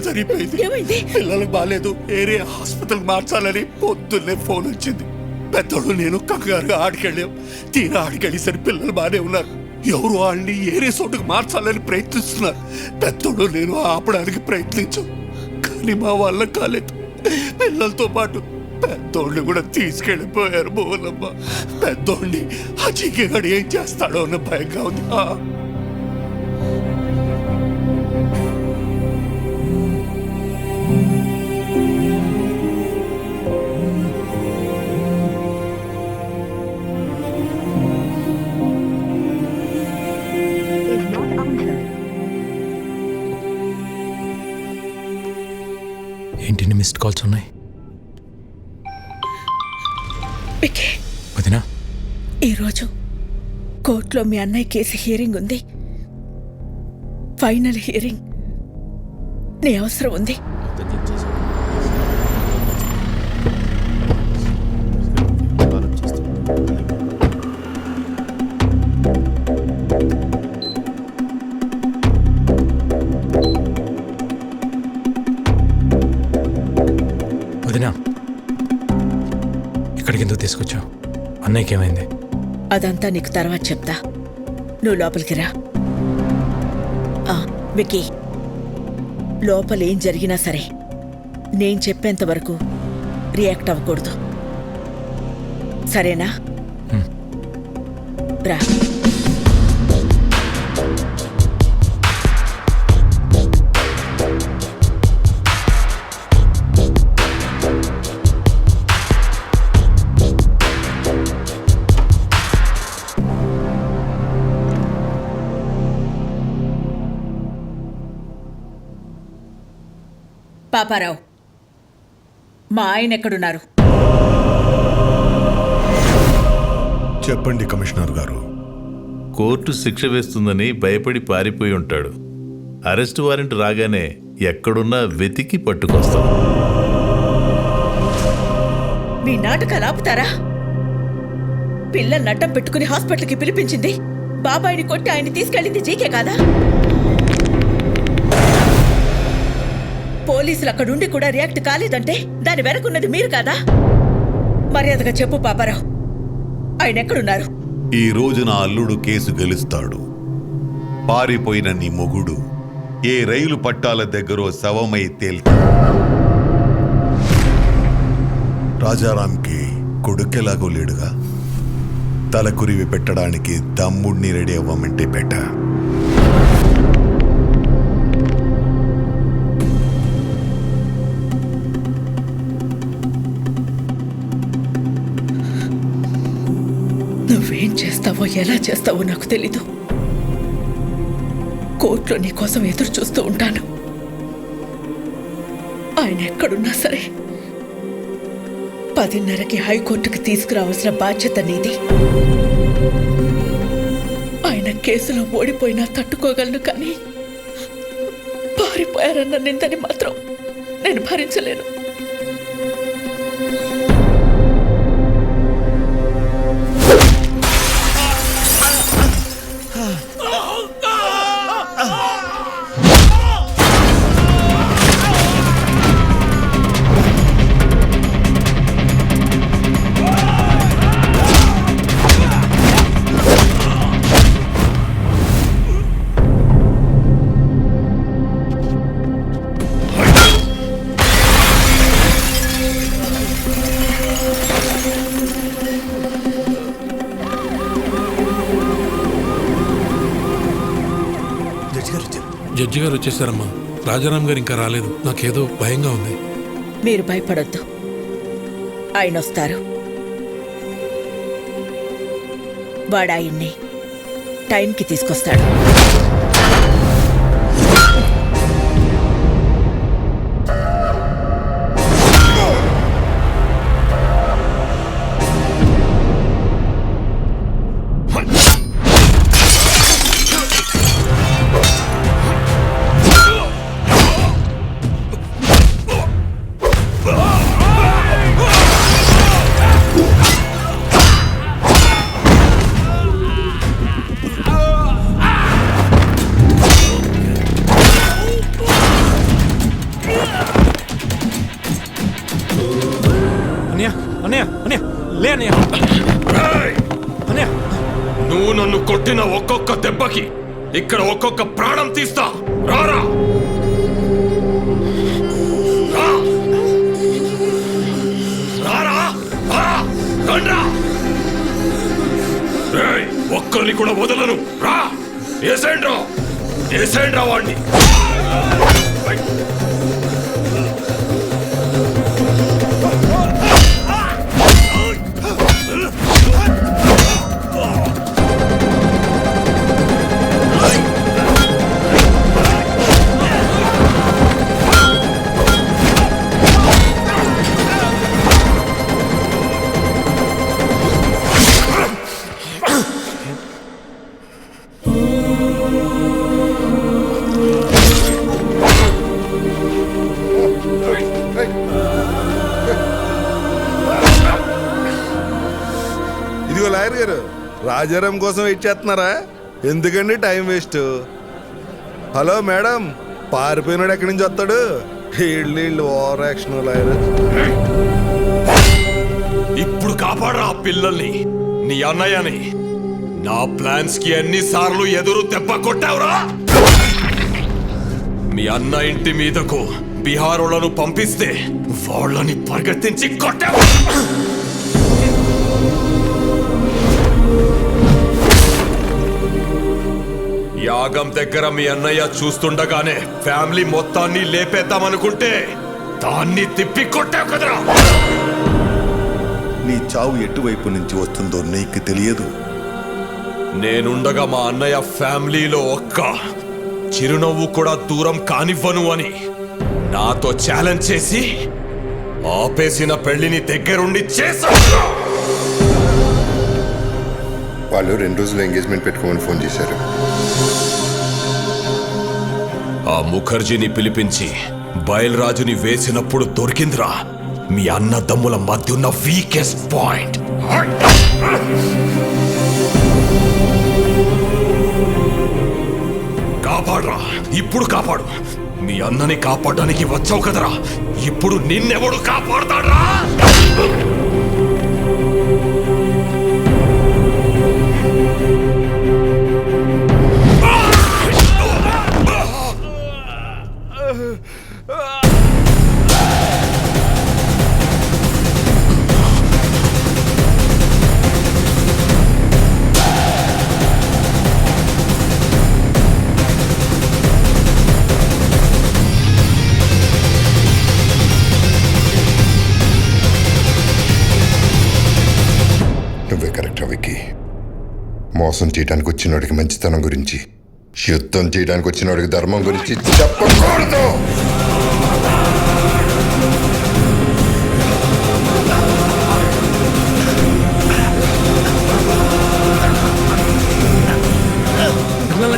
జరిగిపోయింది. పిల్లలకు బాగాలేదు, ఏరే హాస్పిటల్ మార్చాలని పొద్దున్నే ఫోన్ వచ్చింది. పెద్దోడు నేను కంగారుగా ఆడికెళ్ళాం. తీరా ఆడికెళ్ళేసరి పిల్లలు బాగానే ఉన్నారు. ఎవరు వాళ్ళని ఏరే చోటుకు మార్చాలని ప్రయత్నిస్తున్నారు. పెద్దోడు నేను ఆపడానికి ప్రయత్నించాం, కానీ మా వల్ల కాలేదు. పిల్లలతో పాటు పెద్దోడిని కూడా తీసుకెళ్ళిపోయారు. బోలమ్మ, పెద్దోడిని ఆ చీకగాడు ఏం చేస్తాడో అన్న భయంగా ఉంది. ఏంటి మిస్డ్ కాల్స్ ఉన్నాయి? వదినా, ఈరోజు కోర్టులో మీ అన్నయ్య కేసు హియరింగ్ ఉంది. Final hearing. నీ అవసరం ఉంది. వదినా, ఇక్కడికి ఎందుకు తీసుకొచ్చావు? అన్నయ్యకి ఏమైంది? అదంతా నీకు తర్వాత చెప్తా. నువ్వు లోపలికి రా. విక్కీ, లోపల ఏం జరిగినా సరే నేను చెప్పేంత వరకు రియాక్ట్ అవ్వకూడదు, సరేనా? రా. పాపారావు, మా ఆయన ఎక్కడున్నారు? చెప్పండి కమిషనర్ గారు. కోర్టు శిక్ష వేస్తుందని భయపడి పారిపోయి ఉంటాడు. అరెస్ట్ వారెంట్ రాగానే ఎక్కడున్నా వెతికి పట్టుకొస్తాం. మీ నాటకాలు ఆపుతారా? పిల్లల్ని అడ్డం పెట్టుకుని హాస్పిటల్కి పిలిపించింది, బాబాయిని కొట్టి ఆయన్ని తీసుకెళ్ళింది జీకే కాదా? పోలీసులు అక్కడుండి కూడా రియాక్ట్ కాలేదంటే దాని వెనకున్నది మీరు కాదా? మర్యాదగా చెప్పు పాపారావు, ఆయన ఎక్కడున్నారు? ఈ రోజు నా అల్లుడు కేసు గెలుస్తాడు. పారిపోయిన నీ మొగుడు ఏ రైలు పట్టాల దగ్గరో శవమై తేల్తాడు. రాజారాంకి కొడుకెలాగో లేడుగా, తలకురివి పెట్టడానికి తమ్ముడిని రెడీ అవ్వమంటే పెట్ట. నువ్వేం చేస్తావో ఎలా చేస్తావో నాకు తెలీదు. కోర్టులో నీ కోసం ఎదురు చూస్తూ ఉంటాను. ఆయన ఎక్కడున్నా సరే 10:30కి హైకోర్టుకి తీసుకురావాల్సిన బాధ్యత నీది. ఆయన కేసులో ఓడిపోయినా తట్టుకోగలను, కానీ పారిపోయారన్న నిందని మాత్రం నేను భరించలేను. జడ్జి గారు వచ్చేసారమ్మా. రాజారాం గారు ఇంకా రాలేదు. నాకేదో భయంగా ఉంది. మీరు భయపడొద్దు, ఆయన వస్తారు. వాడు ఆయన్ని టైంకి తీసుకొస్తాడు. కొట్టిన ఒక్కొక్క దెబ్బకి ఇక్కడ ఒక్కొక్క ప్రాణం తీస్తా. రారా రా. రారా రా. రండ్రా. రేయ్, ఒక్కరిని కూడా వదలను. రా ఏసేండ్రా, ఏసేండ్రా వాడిని. ఇదిగో లాయర్ గారు, రాజారాం కోసం వెయిట్ చేస్తున్నారా? ఎందుకండి టైం వేస్ట్? హలో మేడం, పారిపోయినాడు ఎక్కడి నుంచి వస్తాడు? వీళ్ళు ఓవర్ యాక్షన్ లాయర్. ఇప్పుడు కాపాడరా ఆ పిల్లల్ని, నీ అన్నయ్యని. నా ప్లాన్స్ కి ఎన్నిసార్లు ఎదురు దెబ్బ కొట్టావురా? మీ అన్న ఇంటి మీదకు బీహారోళ్లను పంపిస్తే వాళ్ళని పరిగెత్తించి కొట్టావు. యాగం దగ్గర మీ అన్నయ్య చూస్తుండగానే ఫ్యామిలీ మొత్తాన్ని లేపేద్దామనుకుంటే దాన్ని తిప్పి కొట్టావు కదరా. నీ చావు ఎటువైపు నుంచి వస్తుందో నీకు తెలియదు. నేనుండగా మా అన్నయ్య ఫ్యామిలీలో ఒక్క చిరునవ్వు కూడా దూరం కానివ్వను అని నాతో ఛాలెంజ్ చేసి ఆపేసిన పెళ్లిని దగ్గరుండి చేశాడు. వాళ్ళు 2 రోజులు ఎంగేజ్మెంట్ పెట్టుకోమని ఫోన్ చేశారు. ఆ ముఖర్జీని పిలిపించి బయల్రాజుని వేసినప్పుడు దొరికిందిరా మీ అన్నదమ్ముల మధ్య ఉన్న వీకెస్ట్ పాయింట్. కాపాడరా, ఇప్పుడు కాపాడు. మీ అన్నని కాపాడడానికి వచ్చావు కదరా, ఇప్పుడు నిన్నెవడు కాపాడతాడ్రా? నువ్వే కరెక్ట్ విక్కీ. మోసం చేయడానికి వచ్చినోడికి మంచితనం గురించి, యుద్ధం చేయడానికి వచ్చినోడికి ధర్మం గురించి చెప్పకూడదు.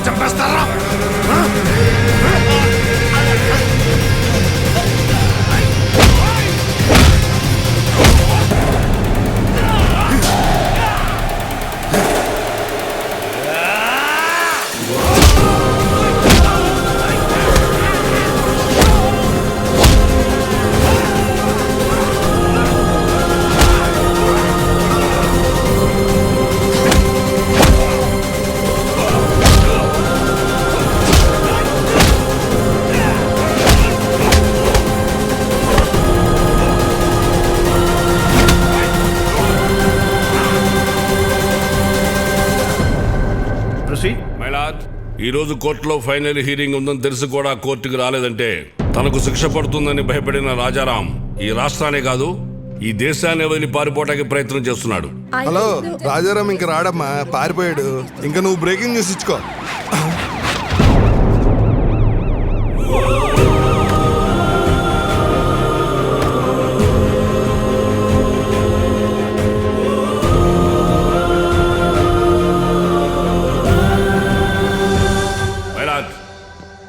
చంపేస్తారా? ఈ రోజు కోర్టులో ఫైనల్ హీరింగ్ ఉందని తెలిసి కూడా కోర్టుకు రాలేదంటే తనకు శిక్ష పడుతుందని భయపడిన రాజారాం ఈ రాష్ట్రాన్ని కాదు ఈ దేశాన్ని వదిలి పారిపోవడానికి ప్రయత్నం చేస్తున్నాడు. హలో, రాజారాం ఇంకా రాడమ్మా, పారిపోయాడు. ఇంకా నువ్వు బ్రేకింగ్ న్యూస్ ఇచ్చుకో.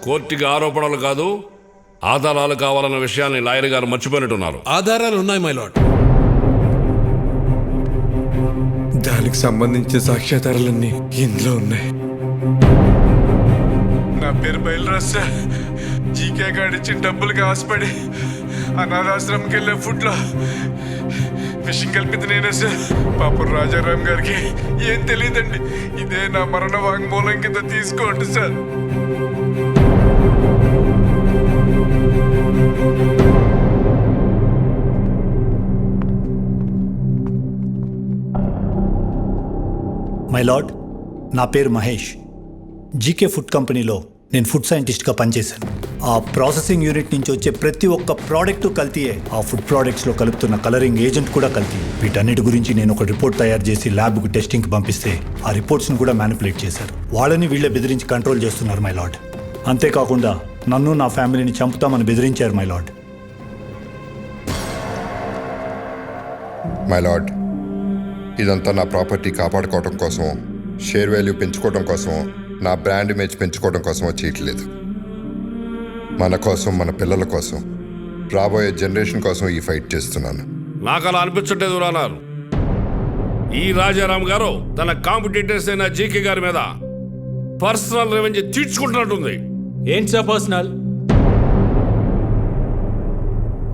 కోర్టుకి ఆరోపణలు కాదు ఆధారాలు కావాలన్న విషయాన్ని లాయర్ గారు మర్చిపోయినట్టున్నారు. ఆధారాలు ఉన్నాయి మై లార్డ్. దానికి సంబంధించిన సాక్ష్యాధారాలన్నీ ఇందులో ఉన్నాయి. నా పేరు బయలురాజ్ సార్. జీకే గారు ఇచ్చిన డబ్బులకి ఆశపడి అనాథాశ్రమంకి వెళ్ళే ఫుడ్లో విషయం కలిపింది నేనే సార్. పాపం రాజారాం గారికి ఏం తెలియదండి. ఇదే నా మరణ వాంగ్మూలం కింద తీసుకోండి సార్. మై లార్డ్, నా పేరు మహేష్. జీకే ఫుడ్ కంపెనీలో నేను ఫుడ్ సైంటిస్ట్గా పనిచేశాను. ఆ ప్రాసెసింగ్ యూనిట్ నుంచి వచ్చే ప్రతి ఒక్క ప్రోడక్ట్ కల్తీయే. ఆ ఫుడ్ ప్రోడక్ట్స్లో కలుపుతున్న కలరింగ్ ఏజెంట్ కూడా కల్తీ. వీటన్నిటి గురించి నేను ఒక రిపోర్ట్ తయారు చేసి ల్యాబ్కు టెస్టింగ్కి పంపిస్తే ఆ రిపోర్ట్స్ను కూడా మ్యానిపులేట్ చేశారు. వాళ్ళని వీళ్ళే బెదిరించి కంట్రోల్ చేస్తున్నారు మై లార్డ్. అంతేకాకుండా నన్ను నా ఫ్యామిలీని చంపుతామని బెదిరించారు మై లార్డ్. మై లార్డ్, ఇదంతా నా ప్రాపర్టీ కాపాడుకోవడం కోసం, షేర్ వాల్యూ పెంచుకోవడం కోసం, నా బ్రాండ్ ఇమేజ్ పెంచుకోవడం కోసం చేయట్లేదు. మన కోసం, మన పిల్లల కోసం, రాబోయే జనరేషన్ కోసం ఈ ఫైట్ చేస్తున్నాను. నాకు అలా అనిపించట్లేదు రానారు. ఈ రాజారాం గారు తన కాంపిటీటర్స్ అయిన జీకే గారి మీద పర్సనల్ రెవెంజ్ తీర్చుకుంటున్నట్టుంది. ఏంటి సార్ పర్సనల్?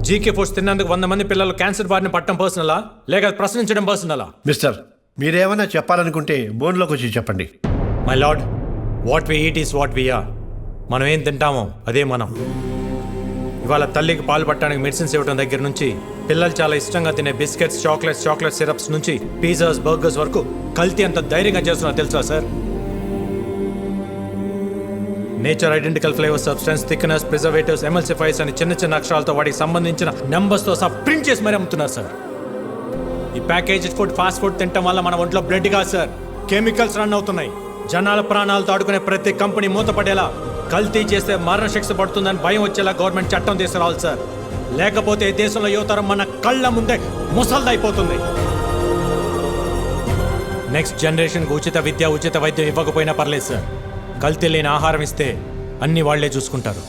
జీకే ఫుడ్స్ తిన్నందుకు 100 మంది పిల్లలు క్యాన్సర్ బారిన పట్టడం పర్సనలా, లేక ప్రశ్నించడం పర్సనలా? మిస్టర్, మీరేమైనా చెప్పాలనుకుంటే బోన్లోకి వచ్చి చెప్పండి. My lord, what we eat is what we are. మనం ఏం తింటామో అదే మనం. ఇవాళ తల్లికి పాలు పట్టడానికి మెడిసిన్స్ ఇవ్వడం దగ్గర నుంచి, పిల్లలు చాలా ఇష్టంగా తినే బిస్కెట్స్, చాక్లెట్ సిరప్స్ నుంచి పిజ్జాస్, బర్గర్స్ వరకు కల్తీ అంత ధైర్యంగా చేస్తున్నా తెలుసా sir? Nature identical flavour substance, thickness, preservatives, ఎమల్సిఫైర్స్ అని చిన్న చిన్న అక్షరాలతో వాటికి సంబంధించిన నెంబర్స్తో సహా ప్రింట్ చేసి మరీ అమ్ముతున్నారు సార్. ఈ ప్యాకేజ్డ్ ఫుడ్, ఫాస్ట్ ఫుడ్ తినటం వల్ల మన ఒంట్లో బ్లడ్ కాదు సార్, కెమికల్స్ రన్ అవుతున్నాయి. జనాల ప్రాణాలతో ఆడుకునే ప్రతి కంపెనీ మూతపడేలా, కల్తీ చేస్తే మరణశిక్ష పడుతుందని భయం వచ్చేలా గవర్నమెంట్ చట్టం తీసుకురావాలి సార్. లేకపోతే ఈ దేశంలో యువతరం మన కళ్ళ ముందే ముసల్దైపోతుంది. నెక్స్ట్ జనరేషన్కి ఉచిత విద్య, ఉచిత వైద్యం ఇవ్వకపోయినా పర్లేదు సార్. కల్తీ లేని ఆహారం ఇస్తే అన్ని వాళ్లే చూసుకుంటారు.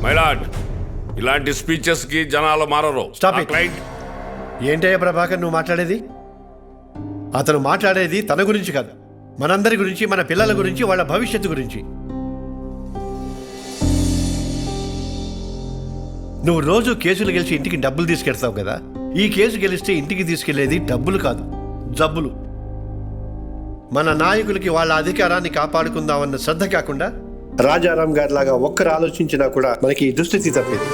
మైలాడ్, ఇలాంటి స్పీచెస్ కి జనాలు మారరు. Stop it. ఏంటయ్యా ప్రభాకర్ నువ్వు మాట్లాడేది? అతను మాట్లాడేది తన గురించి కాదు, మనందరి గురించి, మన పిల్లల గురించి, వాళ్ళ భవిష్యత్తు గురించి. నువ్వు రోజు కేసులు గెలిచి ఇంటికి డబ్బులు తీసుకెళ్తావు కదా, ఈ కేసు గెలిస్తే ఇంటికి తీసుకెళ్లేది డబ్బులు కాదు, జబ్బులు. మన నాయకులకి వాళ్ళ అధికారాన్ని కాపాడుకుందామన్న శ్రద్ధ కాకుండా రాజారాం గారి లాగా ఒక్కరు ఆలోచించినా కూడా మనకి ఈ దుస్థితి తప్పేది.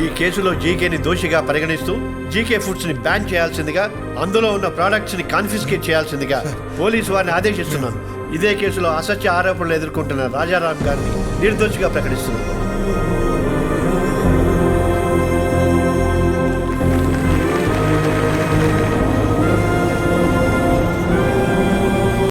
ఈ కేసులో జీకేని దోషిగా పరిగణిస్తూ జీకే ఫుడ్స్ ని బ్యాన్ చేయాల్సిందిగా, అందులో ఉన్న ప్రోడక్ట్స్ ని కాన్ఫిస్కేట్ చేయాల్సిందిగా పోలీసు వారిని ఆదేశిస్తున్నాను. ఇదే కేసులో అసత్య ఆరోపణలు ఎదుర్కొంటున్న రాజారాం గారిని నిర్దోషిగా ప్రకటిస్తున్నాను.